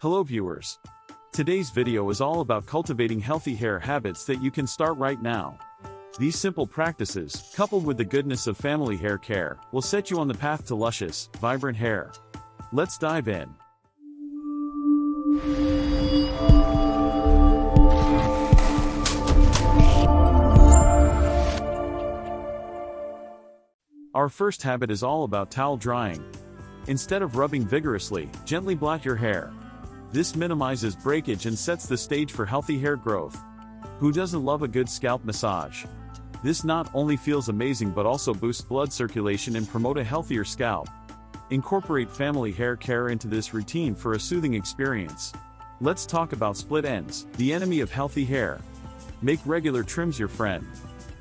Hello viewers. Today's video is all about cultivating healthy hair habits that you can start right now. These simple practices, coupled with the goodness of family hair care, will set you on the path to luscious, vibrant hair. Let's dive in. Our first habit is all about towel drying. Instead of rubbing vigorously, gently blot your hair. This minimizes breakage and sets the stage for healthy hair growth. Who doesn't love a good scalp massage? This not only feels amazing but also boosts blood circulation and promote a healthier scalp. Incorporate family hair care into this routine for a soothing experience. Let's talk about split ends, the enemy of healthy hair. Make regular trims your friend.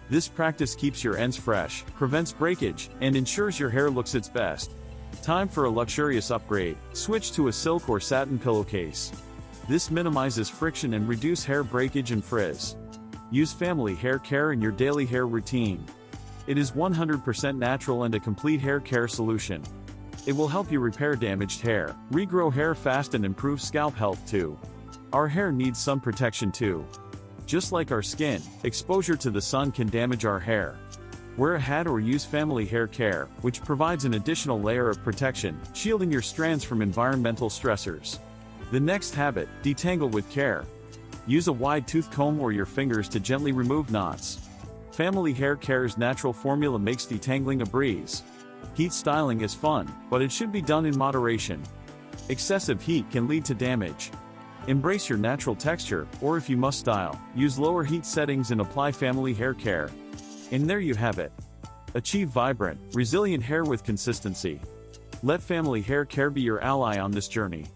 This practice keeps your ends fresh, prevents breakage, and ensures your hair looks its best. Time for a luxurious upgrade. Switch to a silk or satin pillowcase. This minimizes friction and reduces hair breakage and frizz. Use family hair care in your daily hair routine. It is 100% natural and a complete hair care solution. It will help you repair damaged hair, regrow hair fast and improve scalp health too. Our hair needs sun protection too. Just like our skin, exposure to the sun can damage our hair. Wear a hat or use family hair care, which provides an additional layer of protection, shielding your strands from environmental stressors. The next habit, detangle with care. Use a wide tooth comb or your fingers to gently remove knots. Family hair care's natural formula makes detangling a breeze. Heat styling is fun, but it should be done in moderation. Excessive heat can lead to damage. Embrace your natural texture, or if you must style, use lower heat settings and apply family hair care. And there you have it. Achieve vibrant, resilient hair with consistency. Let family hair care be your ally on this journey.